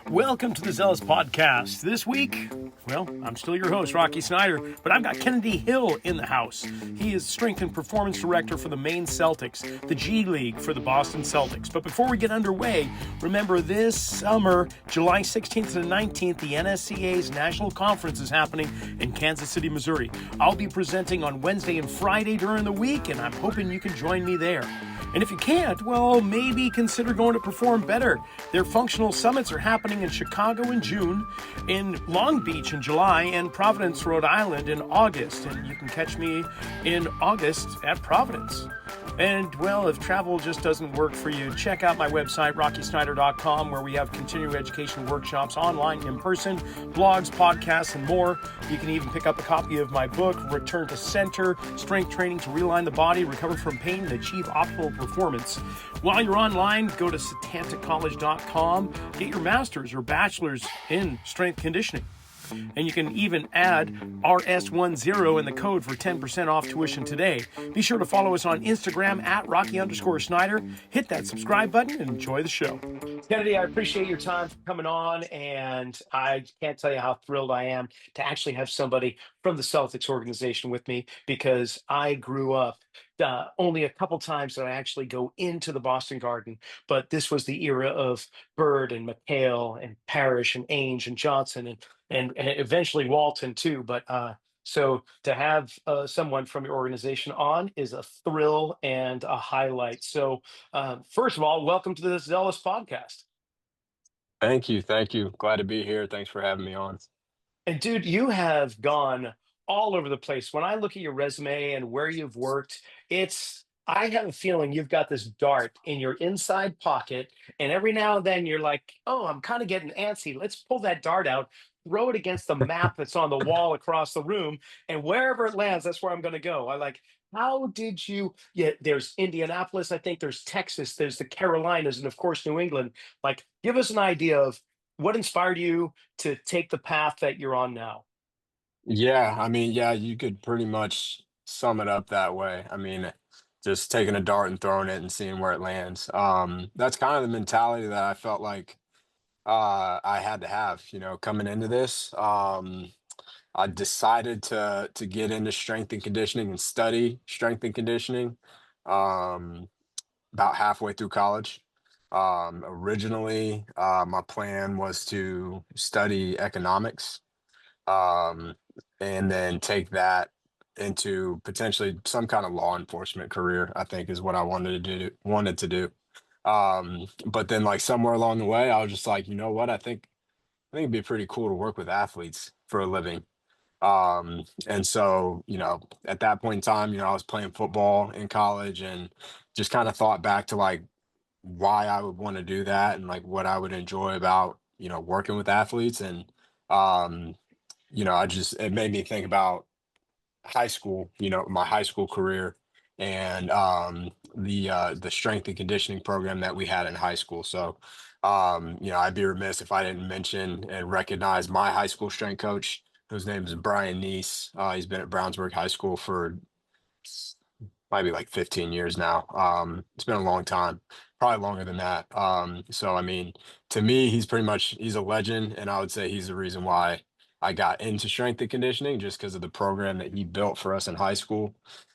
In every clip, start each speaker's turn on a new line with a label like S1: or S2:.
S1: Welcome to the Zelos Podcast. This week, well, I'm still your host, Rocky Snyder, but I've got Kennedy Hill in the house. He is Strength and Performance Director for the Maine Celtics, the G League for the Boston Celtics. But before we get underway, remember this summer, July 16th to the 19th, the NSCA's National Conference is happening in Kansas City, Missouri. I'll be presenting on Wednesday and Friday during the week, and I'm hoping you can join me there. And if you can't, well, maybe consider going to Perform Better. Their functional summits are happening in Chicago in June, in Long Beach in July, and Providence, Rhode Island in August. And you can catch me in August at Providence. And, well, if travel just doesn't work for you, check out my website, rockysnyder.com, where we have continuing education workshops online, in person, blogs, podcasts, and more. You can even pick up a copy of my book, Return to Center, Strength Training to Realign the Body, Recover from Pain, and Achieve Optimal Performance. While you're online, go to setanticcollege.com, get your master's or bachelor's in strength conditioning. And you can even add RS10 in the code for 10% off tuition today. Be sure to follow us on Instagram at Rocky_Snyder. Hit that subscribe button and enjoy the show. Kennedy, I appreciate your time for coming on, and I can't tell you how thrilled I am to actually have somebody from the Celtics organization with me, because I grew up only a couple times that I actually go into the Boston Garden, but this was the era of Bird and McHale and Parrish and Ainge and Johnson and eventually Walton too. But so to have someone from your organization on is a thrill and a highlight. So first of all, welcome to the Zealous Podcast.
S2: Thank you. Thank you. Glad to be here. Thanks for having me on.
S1: And dude, you have gone all over the place. When I look at your resume and where you've worked, I have a feeling you've got this dart in your inside pocket, and every now and then you're like, oh, I'm kind of getting antsy. Let's pull that dart out, throw it against the map that's on the wall across the room, and wherever it lands, that's where I'm going to go. How did you? Yeah, there's Indianapolis, I think there's Texas, there's the Carolinas, and of course, New England. Give us an idea of what inspired you to take the path that you're on now.
S2: Yeah, you could pretty much sum it up that way. Just taking a dart and throwing it and seeing where it lands. That's kind of the mentality that I felt like I had to have, coming into this. I decided to get into strength and conditioning and study strength and conditioning um, about halfway through college. Originally, my plan was to study economics, um, and then take that into potentially some kind of law enforcement career, I think is what I wanted to do. But then like somewhere along the way, I was just like, you know what? I think it'd be pretty cool to work with athletes for a living. And so, at that point in time, I was playing football in college and just kind of thought back to like why I would want to do that and like what I would enjoy about, working with athletes. And um, it made me think about high school, my high school career and the strength and conditioning program that we had in high school. So I'd be remiss if I didn't mention and recognize my high school strength coach, whose name is Brian Neese. He's been at Brownsburg High School for might be like 15 years now. It's been a long time, probably longer than that. So I mean, to me, he's a legend, and I would say he's the reason why I got into strength and conditioning, just because of the program that he built for us in high school.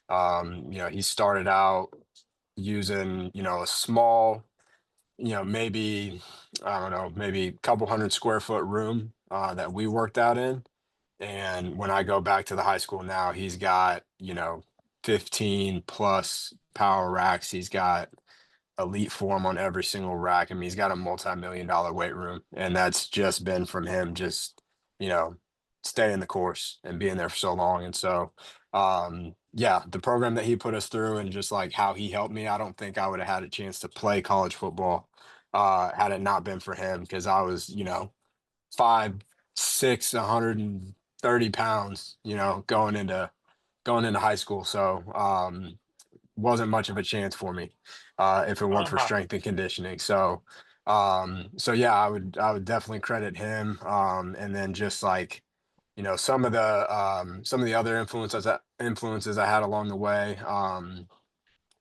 S2: He started out using, a small, maybe, I don't know, maybe a couple 100 square foot room that we worked out in. And when I go back to the high school now, he's got, 15 plus power racks. He's got elite form on every single rack. I mean, he's got a multi-million-dollar weight room. And that's just been from him just, you know, staying the course and being there for so long. And so, yeah, the program that he put us through and just like how he helped me, I don't think I would have had a chance to play college football had it not been for him, because I was, 5'6", 130 pounds, going into high school. So wasn't much of a chance for me if it weren't for
S1: Uh-huh.
S2: strength and conditioning. So yeah, I would definitely credit him. And then just like, some of the other influences I had along the way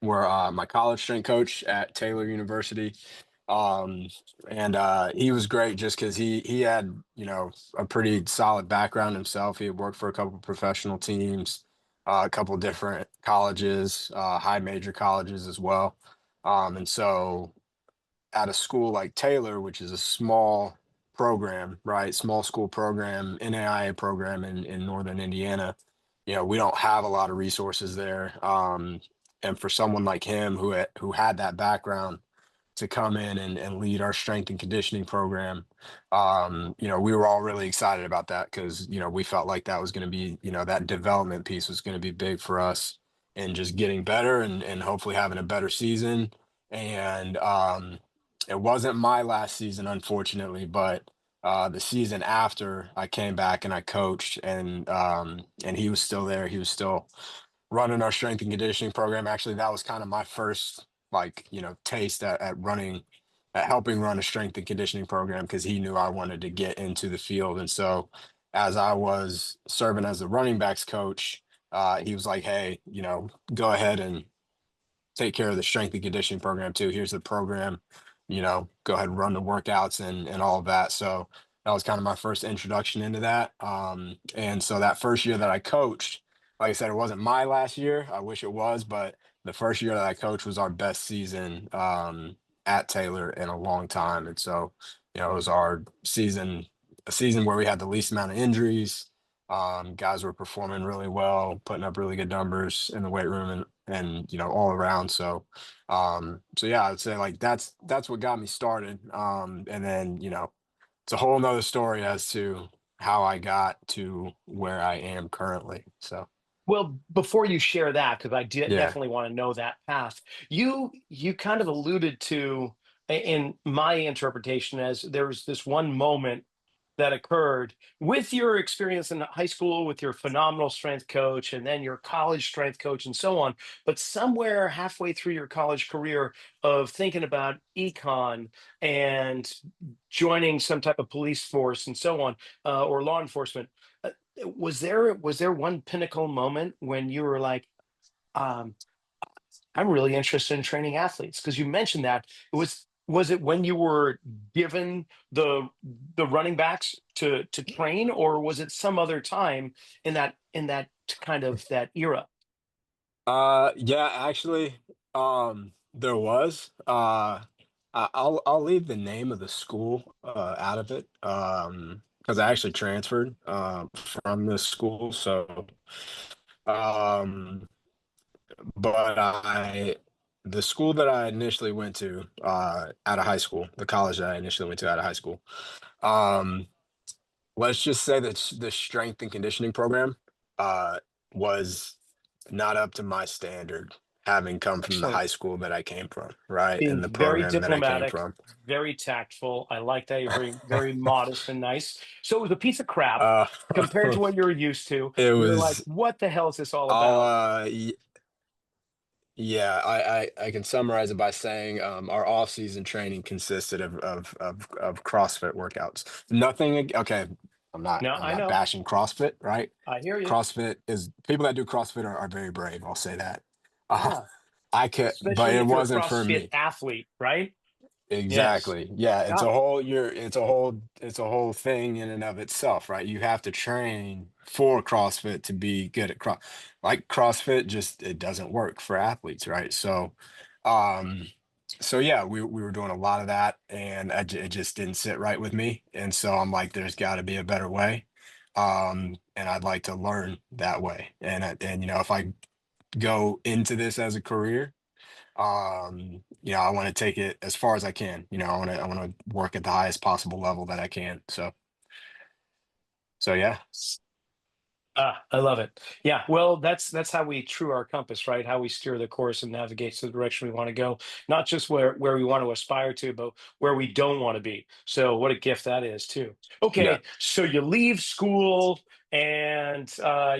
S2: were my college strength coach at Taylor University. Um, and he was great just because he had, a pretty solid background himself. He had worked for a couple professional teams, a couple different colleges, high major colleges as well. And so at a school like Taylor, which is a small program, right? Small school program, NAIA program in Northern Indiana. We don't have a lot of resources there. And for someone like him who had that background to come in and lead our strength and conditioning program, we were all really excited about that because, we felt like that was going to be, that development piece was going to be big for us and just getting better and hopefully having a better season. And it wasn't my last season, unfortunately, but the season after I came back and I coached, and he was still there. He was still running our strength and conditioning program. Actually, that was kind of my first, like, taste at running, at helping run a strength and conditioning program because he knew I wanted to get into the field. And so as I was serving as the running backs coach, he was like, hey, go ahead and take care of the strength and conditioning program too. Here's the program, go ahead and run the workouts and all of that. So that was kind of my first introduction into that. And so that first year that I coached, like I said, it wasn't my last year. I wish it was, but the first year that I coached was our best season at Taylor in a long time. And so, it was our season, a season where we had the least amount of injuries. Guys were performing really well, putting up really good numbers in the weight room and all around. So yeah, I would say like that's what got me started. And then it's a whole nother story as to how I got to where I am currently. So
S1: Well, before you share that, because
S2: yeah.
S1: definitely want to know that path, you kind of alluded to in my interpretation as there was this one moment that occurred with your experience in high school with your phenomenal strength coach and then your college strength coach and so on, but somewhere halfway through your college career of thinking about econ and joining some type of police force and so on, or law enforcement. Was there one pinnacle moment when you were like, um, I'm really interested in training athletes? Because you mentioned that was it when you were given the running backs to train, or was it some other time in that kind of that era?
S2: Yeah, actually, there was. I'll leave the name of the school out of it because I actually transferred from this school. So, um, but the school that I initially went to out of high school, the college that I initially went to out of high school, um, let's just say that the strength and conditioning program was not up to my standard, having come from the
S1: Excellent.
S2: high school that I came from, right?
S1: Being
S2: And the
S1: very
S2: program that I came
S1: diplomatic,
S2: from.
S1: very tactful. I like that. You're very, very modest and nice. So it was a piece of crap
S2: uh,
S1: compared to what you're used to.
S2: it
S1: You're like,
S2: was
S1: what the hell is this all
S2: I'll
S1: about?
S2: yeah, I can summarize it by saying our off-season training consisted of CrossFit workouts. Okay,
S1: No,
S2: I'm
S1: I
S2: not
S1: know.
S2: bashing CrossFit, right?
S1: I hear you.
S2: CrossFit is people that do CrossFit are very brave. I'll say that. Uh,
S1: Yeah.
S2: but
S1: Especially
S2: it
S1: if you're a
S2: wasn't for
S1: CrossFit
S2: me.
S1: athlete, right? Yes.
S2: Exactly. Yeah,
S1: Yeah.
S2: it's a whole thing in and of itself, right? You have to train for CrossFit to be good at like CrossFit just it doesn't work for athletes, right? Um so yeah, we were doing a lot of that and it just didn't sit right with me. And so I'm like there's got to be a better way. And I'd like to learn that way. And if I go into this as a career, I want to take it as far as I can. I want to work at the highest possible level that I can. So yeah.
S1: Ah, I love it. Yeah, well, that's how we true our compass, right? How we steer the course and navigate to the direction we want to go, not just where we want to aspire to, but where we don't want to be. So, what a gift that is, too.
S2: Yeah.
S1: Okay, so you leave school and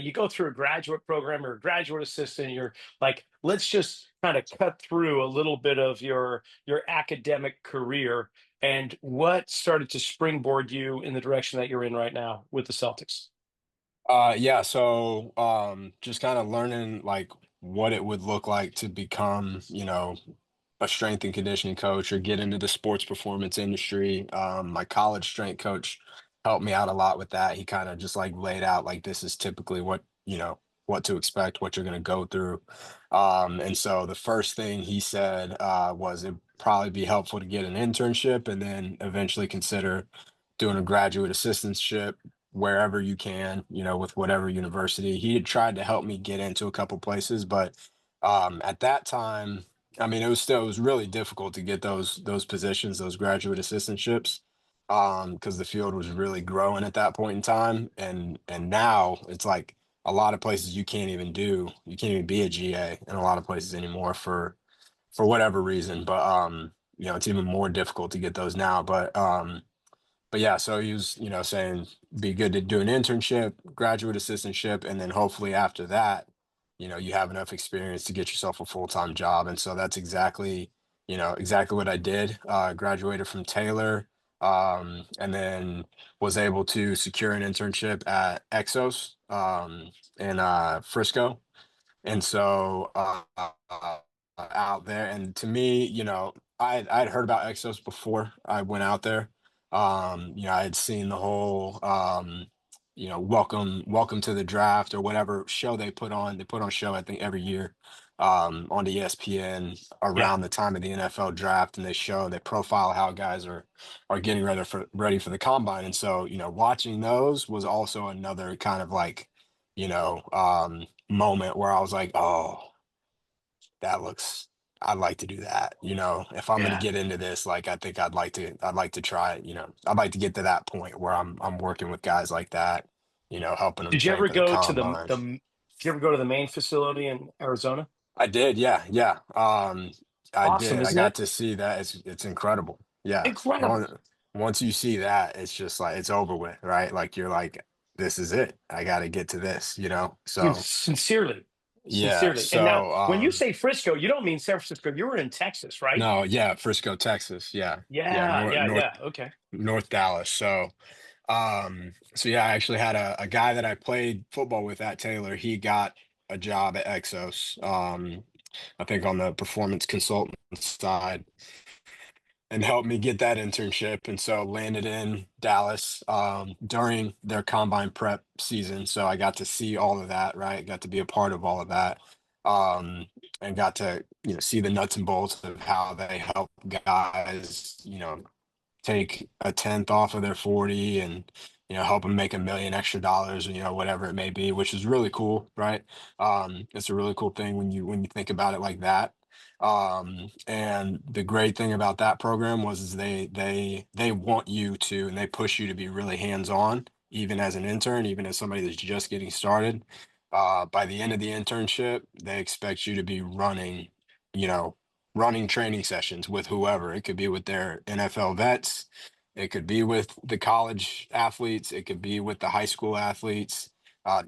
S1: you go through a graduate program or a graduate assistant. You're like, let's just kind of cut through a little bit of your academic career, and what started to springboard you in the direction that you're in right now with the Celtics.
S2: Yeah, so just kind of learning like what it would look like to become, a strength and conditioning coach or get into the sports performance industry. My college strength coach helped me out a lot with that. He kind of just like laid out like this is typically what, what to expect, what you're going to go through. And so the first thing he said was it'd probably be helpful to get an internship and then eventually consider doing a graduate assistantship wherever you can, with whatever university. He had tried to help me get into a couple places, but at that time, I mean, it was really difficult to get those positions, those graduate assistantships, because the field was really growing at that point in time. And now it's like a lot of places you can't even be a GA in a lot of places anymore for whatever reason. But it's even more difficult to get those now. But yeah, so he was, saying be good to do an internship, graduate assistantship, and then hopefully after that, you have enough experience to get yourself a full-time job. And so that's exactly what I did. Graduated from Taylor, and then was able to secure an internship at Exos in Frisco. And so out there, and to me, I'd heard about Exos before I went out there. I had seen the whole welcome to the draft or whatever show they put on. They put on a show, I think, every year on the ESPN
S1: Yeah.
S2: around the time of the NFL draft, and they profile how guys are getting ready for the combine. And so, watching those was also another kind of like, moment where I was like, oh, that looks I'd like to do that. If I'm going to
S1: Yeah.
S2: get into this, like I think I'd like to try it. I'd like to get to that point where I'm working with guys like that, helping them
S1: Did you
S2: train
S1: ever
S2: for the
S1: go to
S2: combine.
S1: did you ever go to the Maine facility in Arizona?
S2: I did, yeah, yeah. I
S1: Awesome,
S2: did. I
S1: isn't
S2: got
S1: it?
S2: to see that. It's incredible. Yeah.
S1: Incredible.
S2: Once you see that, it's just like it's over with, right? Like you're like, this is it. I got to get to this.
S1: Dude,
S2: So
S1: sincerely.
S2: yeah.
S1: Sincerely. And now
S2: So
S1: when you say Frisco, you don't mean San Francisco. You were in Texas, right?
S2: no, yeah, Frisco, Texas. Yeah. Yeah,
S1: Yeah, yeah, yeah. Okay.
S2: North Dallas. So yeah, I actually had a guy that I played football with at Taylor. He got a job at Exos. I think on the performance consultant side and helped me get that internship. And so landed in Dallas during their combine prep season. So I got to see all of that, right? Got to be a part of all of that. Um, and got to, see the nuts and bolts of how they help guys, take a tenth off of their 40 and help them make $1 million extra, whatever it may be, which is really cool, right? It's a really cool thing when you think about it like that. And the great thing about that program was is they want you to and they push you to be really hands-on, even as an intern, even as somebody that's just getting started. By the end of the internship, they expect you to be you know running training sessions with whoever. It could be with their NFL vets, it could be with the college athletes, it could be with the high school athletes,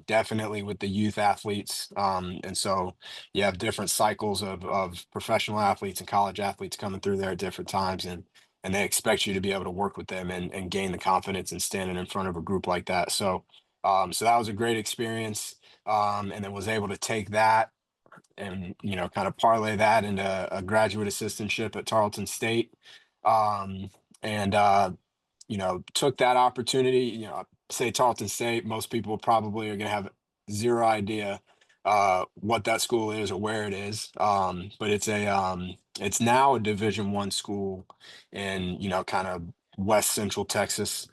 S2: definitely with the youth athletes. And so you have different cycles of professional athletes and college athletes coming through there at different times, and they expect you to be able to work with them and gain the confidence in standing in front of a group like that. So that was a great experience. And then was able to take that and kind of parlay that into a graduate assistantship at Tarleton State, and took that opportunity. Say Tarleton State, most people probably are going to have zero idea what that school is or where it is, but it's now a Division I school in kind of West Central Texas.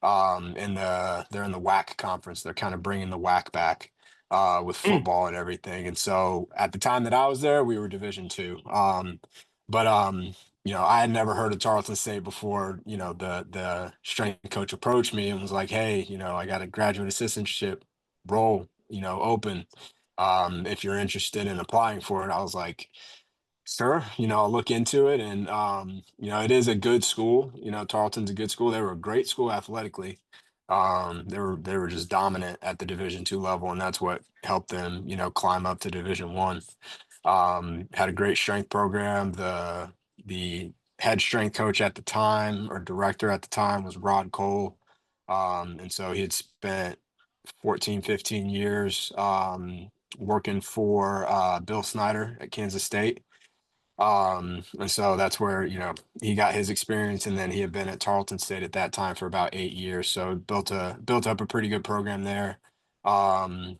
S2: They're in the WAC conference. They're kind of bringing the WAC back with
S1: Mm.
S2: football and everything. And so at the time that I was there, we were Division II. But I had never heard of Tarleton State before. The strength coach approached me and was like, "Hey, I got a graduate assistantship role, open. If you're interested in applying for it." I was like, "Sure, I'll look into it." And it is a good school. Tarleton's a good school. They were a great school athletically. They were just dominant at the Division II level, and that's what helped them, climb up to Division I. Had a great strength program. The head strength coach at the time or director at the time was Rod Cole. And so he had spent 14, 15 years working for Bill Snyder at Kansas State. And so that's where, he got his experience, and then he had been at Tarleton State at that time for about 8 years. So built up a pretty good program there. Um,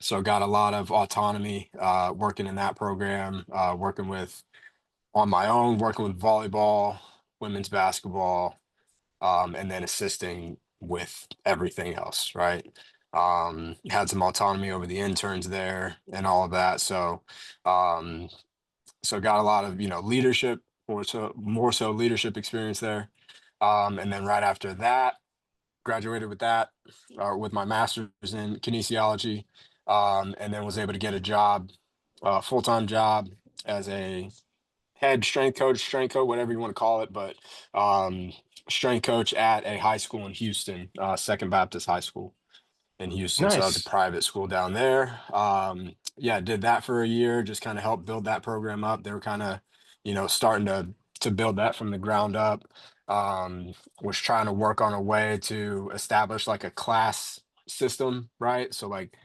S2: so got a lot of autonomy working in that program, working with on my own, working with volleyball, women's basketball, and then assisting with everything else, right? Had some autonomy over the interns there and all of that. Um, so got a lot of leadership, or so more so leadership experience there. And then right after that, graduated with that, with my master's in kinesiology, and then was able to get a job, full-time job as a head strength coach, whatever you want to call it, but um, strength coach at a high school in Houston, Second Baptist High School in Houston. So it's a
S1: Nice.
S2: private school down there. Yeah, did that for a year, just kind of helped build that program up. They were kind of, starting to build that from the ground up. Was trying to work on a way to establish like a class system, right? So like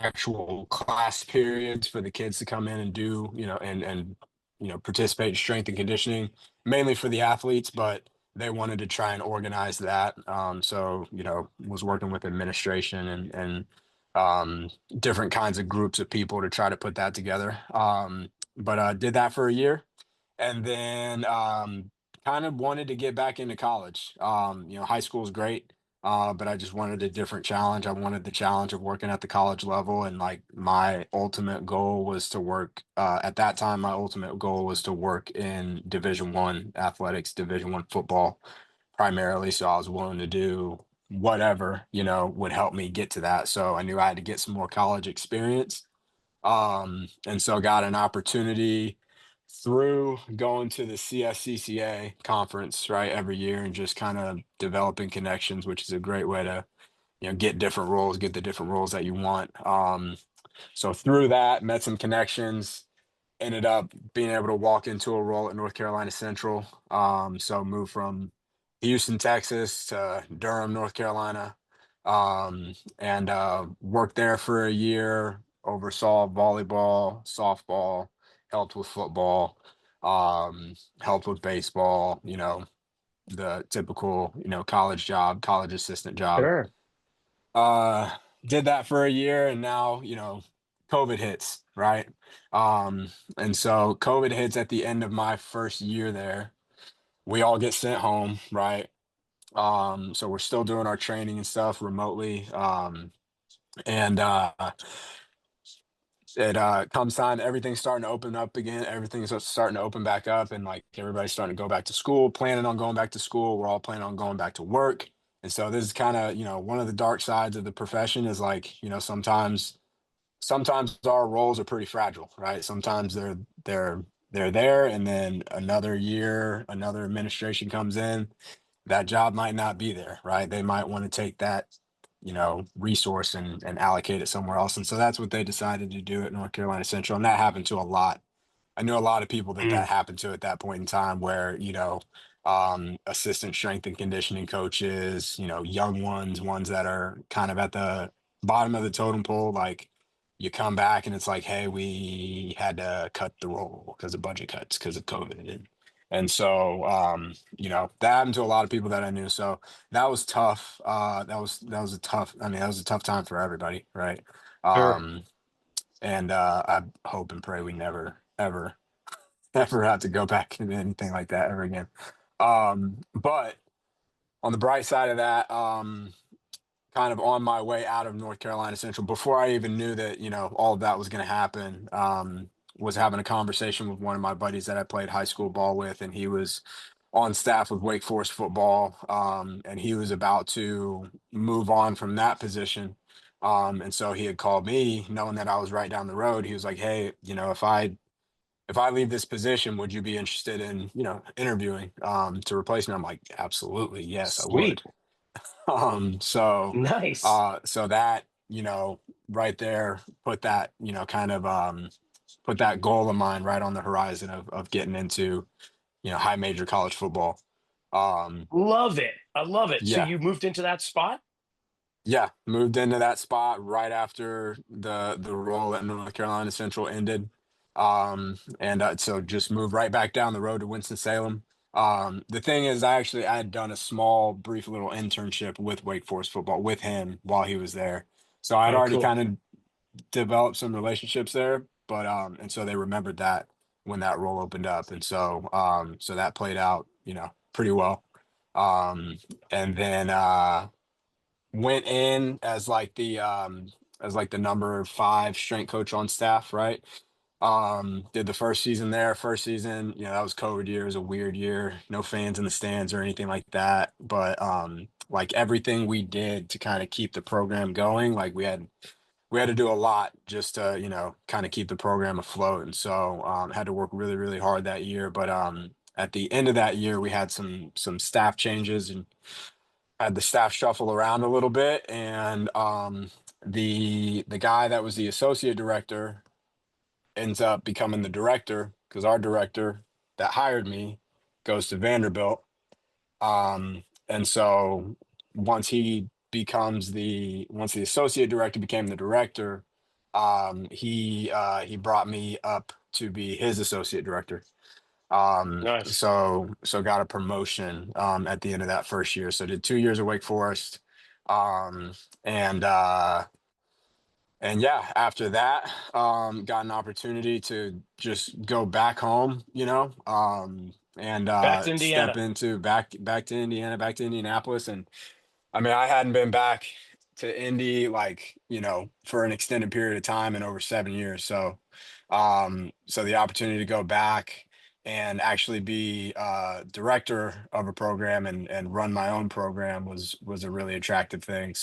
S2: actual class periods for the kids to come in and do, and participate in strength and conditioning, mainly for the athletes, but they wanted to try and organize that. So, was working with administration and different kinds of groups of people to try to put that together. But did that for a year, and then kind of wanted to get back into college. High school is great, but I just wanted a different challenge. I wanted the challenge of working at the college level, and like my ultimate goal was to work. At that time, my ultimate goal was to work in Division 1 athletics, Division 1 football, primarily. So I was willing to do whatever would help me get to that. So I knew I had to get some more college experience, and so got an opportunity through going to the CSCCA conference, right, every year, and just kind of developing connections, which is a great way to, get different roles, get the different roles that you want. So through that, met some connections, ended up being able to walk into a role at North Carolina Central. So moved from Houston, Texas to Durham, North Carolina, and worked there for a year, oversaw volleyball, softball, helped with football, helped with baseball, the typical, college job, college assistant job.
S1: Sure.
S2: Uh, did that for a year, and now, COVID hits, right? And so COVID hits at the end of my first year there. We all get sent home, right? So we're still doing our training and stuff remotely. And it comes time, everything's starting to open up again. Everything's starting to open back up, and like everybody's starting to go back to school, planning on going back to school. We're all planning on going back to work. And so this is kind of, one of the dark sides of the profession is like, sometimes our roles are pretty fragile, right? Sometimes they're there, and then another year, another administration comes in, that job might not be there, right? They might want to take that, resource and allocate it somewhere else. And so that's what they decided to do at North Carolina Central. And that happened to a lot. I knew a lot of people that
S1: Mm.
S2: that happened to at that point in time, where, assistant strength and conditioning coaches, young ones that are kind of at the bottom of the totem pole, like you come back and it's like, hey, we had to cut the role because of budget cuts because of COVID. And so, that happened to a lot of people that I knew. So that was tough. That was a tough, I mean, that was a tough time for everybody, right?
S1: Sure.
S2: Um, and I hope and pray we never, ever, ever have to go back into anything like that ever again. But on the bright side of that, kind of on my way out of North Carolina Central, before I even knew that, all of that was going to happen, was having a conversation with one of my buddies that I played high school ball with, and he was on staff with Wake Forest football, and he was about to move on from that position. And so he had called me, knowing that I was right down the road. He was like, "Hey, if I leave this position, would you be interested in, interviewing to replace me?" I'm like, "Absolutely, yes, I would."
S1: Sweet.
S2: So,
S1: Nice.
S2: so that, right there, put that, kind of, put that goal of mine right on the horizon of getting into, high major college football. Um,
S1: Love it. I love it. So
S2: yeah,
S1: you moved into that spot?
S2: yeah, moved into that spot right after the role at North Carolina Central ended. And so just moved right back down the road to Winston-Salem. The thing is, I had done a small, brief little internship with Wake Forest football with him while he was there. So I'd
S1: Oh,
S2: already
S1: cool.
S2: kind of developed some relationships there, but and so they remembered that when that role opened up, and so that played out, pretty well. Um, and then went in as like the number 5 strength coach on staff, right? Did the first season there. First season, that was COVID year. It was a weird year. No fans in the stands or anything like that. But like everything we did to kind of keep the program going, like we had to do a lot just to, kind of keep the program afloat. And so had to work really, really hard that year. But at the end of that year, we had some staff changes and had the staff shuffle around a little bit. And the guy that was the associate director ends up becoming the director because our director that hired me goes to Vanderbilt. And so once the associate director became the director, he brought me up to be his associate director.
S1: Nice.
S2: So got a promotion at the end of that first year. So did 2 years at Wake Forest. Um, and and yeah, after that, got an opportunity to just go back home, and
S1: Back to
S2: step
S1: Indiana.
S2: into back to Indiana, back to Indianapolis. And I mean, I hadn't been back to Indy like, for an extended period of time in over 7 years. So the opportunity to go back and actually be director of a program and run my own program was a really attractive thing.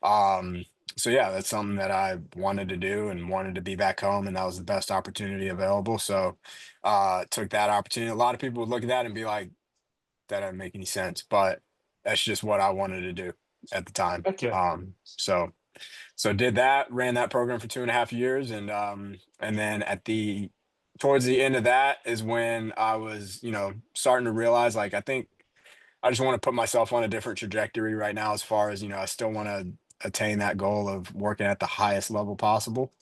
S2: Um, so yeah, that's something that I wanted to do and wanted to be back home, and that was the best opportunity available. So took that opportunity. A lot of people would look at that and be like, that doesn't make any sense, but that's just what I wanted to do at the time.
S1: Okay.
S2: So did that, ran that program for 2.5 years, and then towards the end of that is when I was, starting to realize, like, I think I just want to put myself on a different trajectory right now as far as, I still want to attain that goal of working at the highest level possible.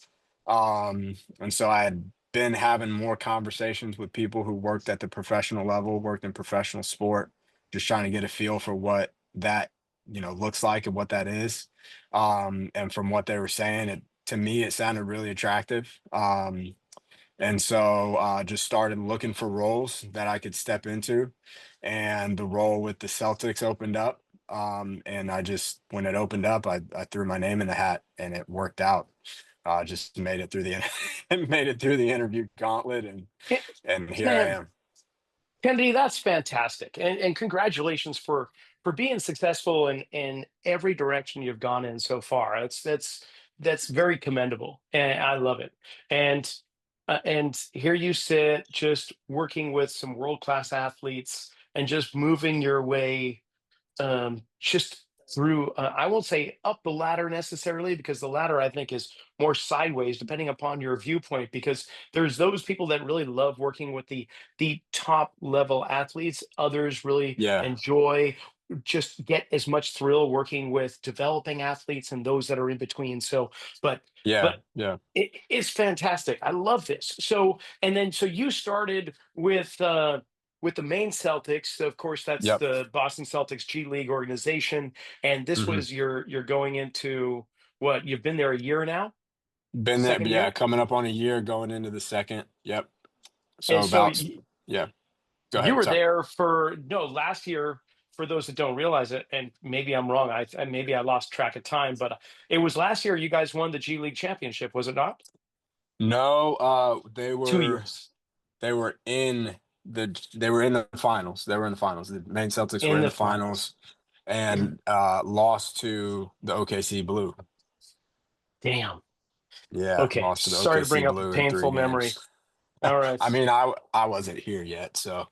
S2: And so I had been having more conversations with people who worked at the professional level, worked in professional sport, just trying to get a feel for what that, looks like and what that is. And from what they were saying, to me, it sounded really attractive. And so just started looking for roles that I could step into. And the role with the Celtics opened up. And when it opened up, I threw my name in the hat and it worked out. Just made it through the made it through the interview gauntlet,
S1: Eh,
S2: and here I
S1: Man,
S2: am.
S1: Kennedy, that's fantastic, and congratulations for being successful in every direction you've gone in so far. That's very commendable, and I love it. And here you sit, just working with some world class athletes, and just moving your way just through I won't say up the ladder necessarily, because the ladder I think is more sideways depending upon your viewpoint, because there's those people that really love working with the top level athletes. Others really
S2: Yeah,
S1: enjoy, just get as much thrill working with developing athletes and those that are in between. So but
S2: yeah,
S1: but
S2: yeah.
S1: it is fantastic. I love this. So, and then so you started with the Maine Celtics. Of course, that's
S2: Yep.
S1: the Boston Celtics G League organization. And this
S2: Hmm.
S1: was you're going into what, you've been there a year now,
S2: Been there,
S1: second
S2: but yeah,
S1: year?
S2: coming up on a year, going into the second. Yep. So
S1: And so
S2: yeah. Go
S1: you
S2: ahead.
S1: were
S2: Sorry.
S1: there for, no, last year, for those that don't realize it, and maybe I'm wrong, maybe I lost track of time, but it was last year you guys won the G League championship, was it not?
S2: No,
S1: Two years
S2: they were in the finals. They were in the finals. The Maine Celtics were
S1: in
S2: in
S1: the
S2: the
S1: finals.
S2: finals and lost to the OKC Blue.
S1: Damn.
S2: Yeah,
S1: Okay.
S2: lost to the
S1: Sorry to
S2: OKC
S1: bring up a
S2: Blue in three
S1: painful memory.
S2: games.
S1: All right.
S2: I mean, I wasn't here yet, so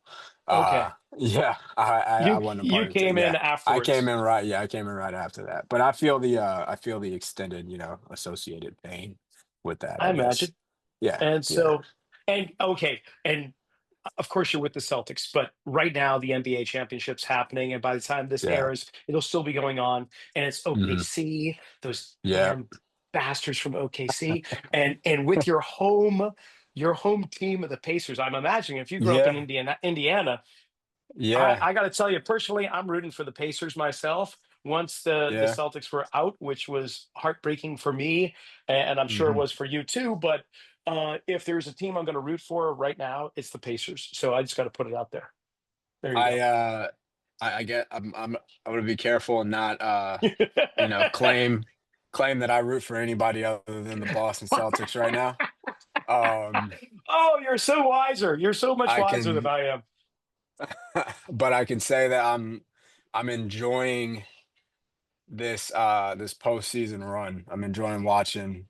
S1: Okay.
S2: yeah, I wasn't a
S1: You
S2: part of it.
S1: came in
S2: Yeah, I came
S1: afterwards.
S2: in right. Yeah, I came in right after that. But I feel the extended, associated pain with that,
S1: I
S2: I guess.
S1: imagine.
S2: Yeah,
S1: And
S2: yeah,
S1: so, and okay, and of course you're with the Celtics, but right now the NBA championship's happening, and by the time this
S2: yeah.
S1: airs, it'll still be going on. And it's
S2: Hmm.
S1: OKC, those
S2: Yeah.
S1: damn bastards from OKC, and with your home, your home team of the Pacers. I'm imagining if you grew up in
S2: Yeah,
S1: Indiana,
S2: yeah,
S1: I got to tell you personally, I'm rooting for the Pacers myself. Once the
S2: yeah.
S1: Celtics were out, which was heartbreaking for me, and I'm sure it
S2: hmm
S1: was for you too. But if there's a team I'm going to root for right now, it's the Pacers. So I just got to put it out there. There you
S2: I
S1: go.
S2: I get I'm gonna be careful and not claim that I root for anybody other than the Boston Celtics right now. Um,
S1: Oh, you're so wiser. You're so much
S2: I
S1: wiser than
S2: can,
S1: I am.
S2: but I can say that I'm enjoying this postseason run. I'm enjoying watching,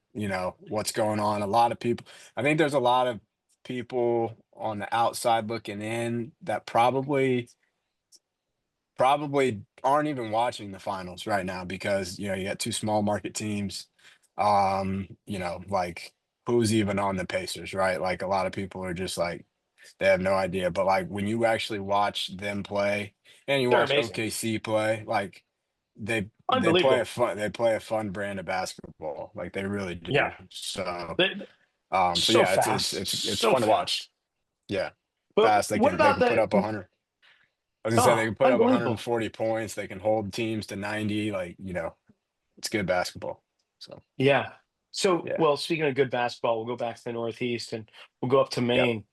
S2: what's going on. A lot of people, I think there's a lot of people on the outside looking in that probably aren't even watching the finals right now because you got two small market teams. Like who's even on the Pacers, right? Like a lot of people are just like they have no idea. But like when you actually watch them play and you
S1: They're
S2: watch
S1: amazing.
S2: OKC play, like
S1: Unbelievable.
S2: they play a fun brand of basketball. Like they really
S1: Yeah.
S2: do. So so
S1: So
S2: yeah,
S1: fast.
S2: it's
S1: So
S2: fast.
S1: fast.
S2: Yeah.
S1: But
S2: Fast.
S1: what
S2: They
S1: about
S2: can put
S1: the
S2: up 100. I was gonna say they
S1: oh,
S2: can put up
S1: unbelievable.
S2: 140 points. They can hold teams to 90. Like, it's good basketball. So
S1: Yeah. So,
S2: yeah.
S1: well, speaking of good basketball, we'll go back to the Northeast and we'll go up to
S2: Yep.
S1: Maine.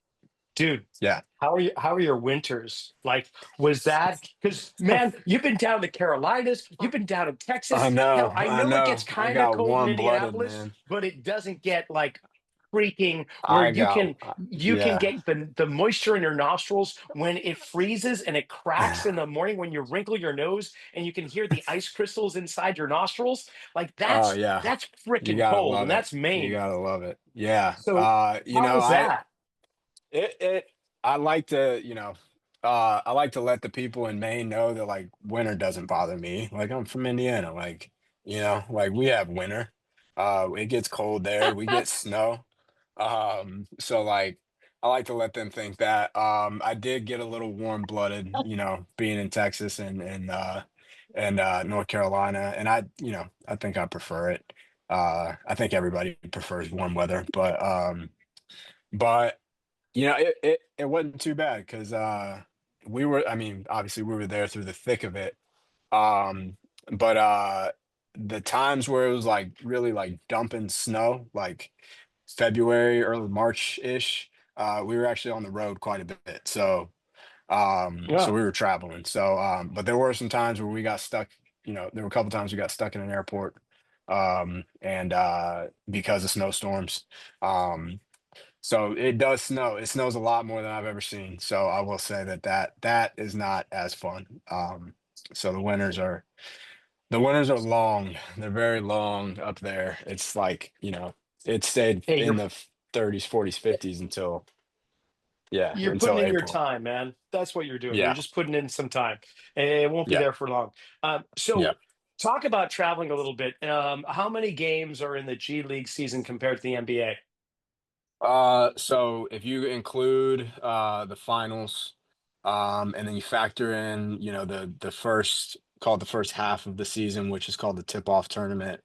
S1: Dude,
S2: Yeah.
S1: how are your winters? Like, was that because man, you've been down to Carolinas, you've been down in
S2: I
S1: Texas. Hell,
S2: know.
S1: I
S2: I
S1: know it gets
S2: know. I
S1: kind of
S2: got
S1: cold in
S2: warm blooded,
S1: Indianapolis,
S2: man.
S1: but it doesn't get like freaking where
S2: I got
S1: you can
S2: yeah.
S1: get the moisture in your nostrils when it freezes and it cracks in the morning when you wrinkle your nose and you can hear the ice crystals inside your nostrils. Like
S2: Oh yeah.
S1: that's
S2: You
S1: freaking
S2: gotta
S1: cold,
S2: love
S1: and
S2: it.
S1: that's
S2: You
S1: Maine.
S2: gotta love it. Yeah.
S1: So how is
S2: I
S1: that?
S2: it I like to, I like to let the people in Maine know that like winter doesn't bother me. Like I'm from Indiana. Like, like we have winter. It gets cold there. We get snow. So like I like to let them think that. I did get a little warm blooded, being in Texas and North Carolina. And I think I prefer it. I think everybody prefers warm weather, but it wasn't too bad because I mean, obviously we were there through the thick of it. Um, but the times where it was like really like dumping snow, like February, early March-ish, we were actually on the road quite a bit. So
S1: Yeah.
S2: we were traveling. But there were some times where we got stuck, there were a couple times we got stuck in an airport and because of snowstorms. Um, so it does snow. It snows a lot more than I've ever seen. So I will say that is not as fun. So the winters are long. They're very long up there. It's like, it stayed
S1: Hey,
S2: in the 30s, 40s, 50s
S1: you're putting
S2: until
S1: in your
S2: April.
S1: time, man. That's what you're doing. You're
S2: Yeah.
S1: just putting in some time. And it won't be
S2: Yeah.
S1: there for long.
S2: Yeah.
S1: So talk about traveling a little bit. How many games are in the G League season compared to the NBA?
S2: So if you include the finals, and then you factor in, the first called the first half of the season, which is called the tip-off tournament.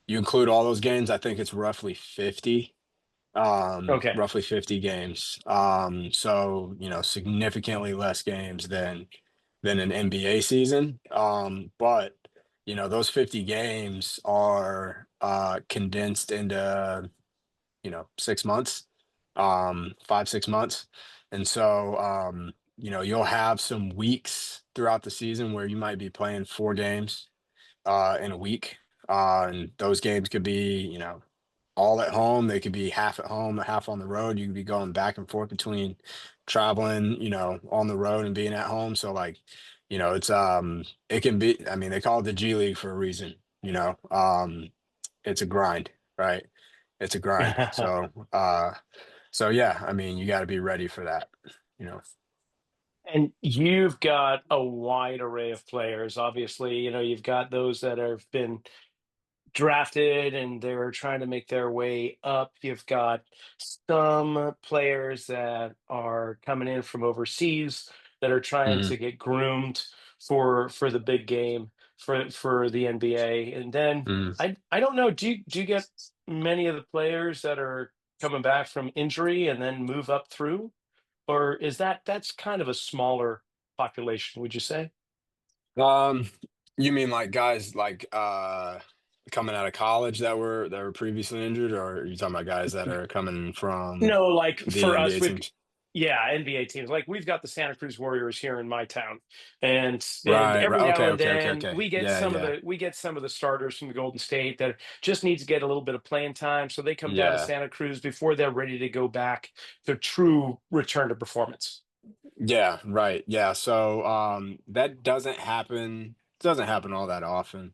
S2: You include all those games, I think it's
S1: Okay.
S2: roughly 50 games. So, significantly less games than an NBA season. But those 50 games are condensed into 6 months, 5, 6 months. And so, you'll have some weeks throughout the season where you might be playing 4 games in a week. And those games could be, all at home. They could be half at home, half on the road. You could be going back and forth between traveling, on the road and being at home. So like, it can be, I mean, they call it the G League for a reason, it's a grind, right? It's a grind. So yeah, I mean, you got to be ready for that, you know.
S1: And you've got a wide array of players. Obviously, you've got those that have been drafted and they're trying to make their way up. You've got some players that are coming in from overseas that are trying
S2: Mhm,
S1: to get groomed for the big game for the NBA. And then
S2: mhm.
S1: I don't know, do you get many of the players that are coming back from injury and then move up through? Or is that's kind of a smaller population, would you say?
S2: Um, you mean like guys like coming out of college that were previously injured, or are you talking about guys that are coming from
S1: No, like
S2: the
S1: for us,
S2: NBA
S1: we've
S2: teams?
S1: yeah, NBA teams. Like we've got the Santa Cruz Warriors here in my town, and
S2: Right, right.
S1: every now
S2: Okay,
S1: and
S2: okay, okay,
S1: then
S2: okay.
S1: we get
S2: Yeah, yeah,
S1: some of the starters from the Golden State that just need to get a little bit of playing time, so they come down to
S2: yeah.
S1: Santa Cruz before they're ready to go back to true return to performance.
S2: Yeah, right. Yeah. So that doesn't happen all that often.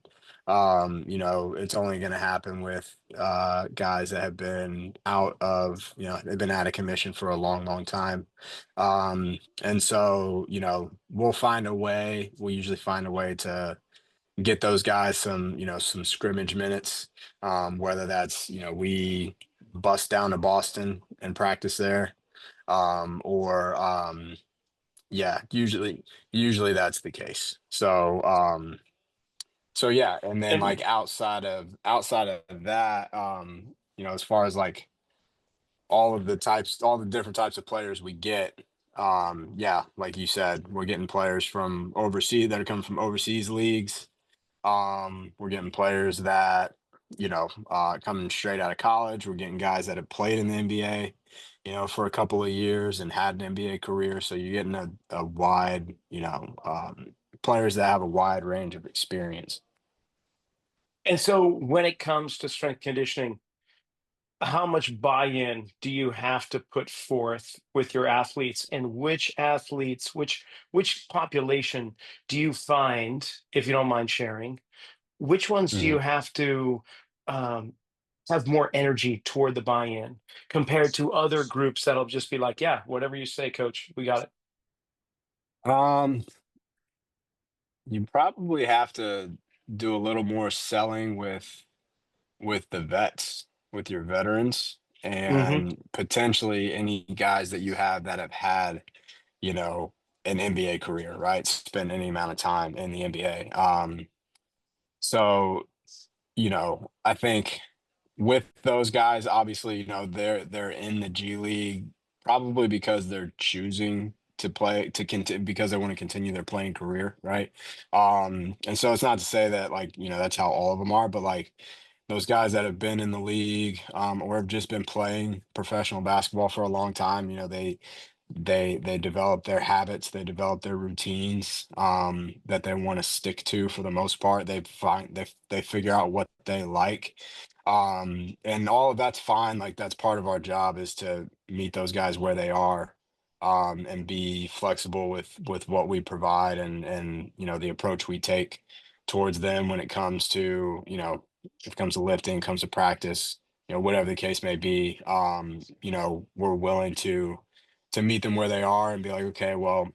S2: It's only gonna happen with guys that have been out of, they've been out of commission for a long, long time. And so, we'll usually find a way to get those guys some, some scrimmage minutes. Whether that's, we bust down to Boston and practice there. Or yeah, usually that's the case. So yeah, and then
S1: And
S2: like outside of that, as far as like all the different types of players we get, yeah, like you said, we're getting players from overseas that are coming from overseas leagues. We're getting players that, coming straight out of college. We're getting guys that have played in the NBA, for a couple of years and had an NBA career. So you're getting a wide, players that have a wide range of experience.
S1: and so when it comes to strength conditioning, how much buy-in do you have to put forth with your athletes, and which population do you find, if you don't mind sharing, which ones do you
S2: Mhm.
S1: have to um, have more energy toward the buy-in compared to other groups that'll just be like, yeah, whatever you say, coach, we got it.
S2: Um, you probably have to do a little more selling with the vets, with your veterans,
S1: Hmm.
S2: and potentially any guys that you have that have had, you know, an NBA career, right? Spend any amount of time in the NBA. So, I think with those guys, obviously, they're in the G League probably because they're choosing to play to continue because they want to continue their playing career, right? And so it's not to say that like, that's how all of them are, but like those guys that have been in the league or have just been playing professional basketball for a long time, they develop their habits, they develop their routines that they want to stick to for the most part. They figure out what they like, and all of that's fine. Like that's part of our job is to meet those guys where they are, and be flexible with what we provide and the approach we take towards them when it comes to if it comes to lifting, comes to practice, whatever the case may be. We're willing to meet them where they are and be like, okay, well,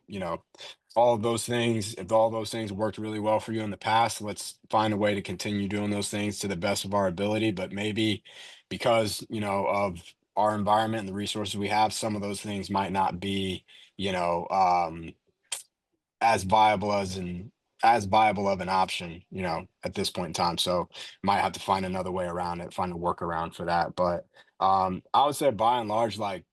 S2: all of those things, if all those things worked really well for you in the past, let's find a way to continue doing those things to the best of our ability. But maybe because, of our environment and the resources we have, some of those things might not be, you know, um, as viable as viable of an option, at this point in time. So might have to find another way around it, find a workaround for that. But I would say by and large, like,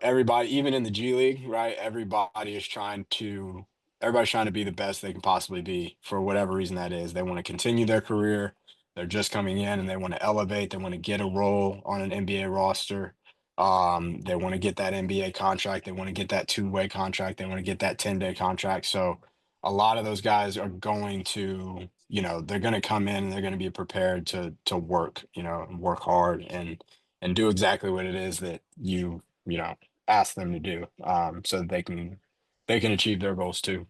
S2: everybody, even in the G League, right? Everybody's trying to be the best they can possibly be for whatever reason that is. They want to continue their career. They're just coming in and they want to elevate. They want to get a role on an NBA roster. They want to get that NBA contract. They want to get that two-way contract. They want to get that 10-day contract. So a lot of those guys are going to, they're going to come in and they're going to be prepared to work, and work hard and do exactly what it is that you ask them to do, so that they can achieve their goals too.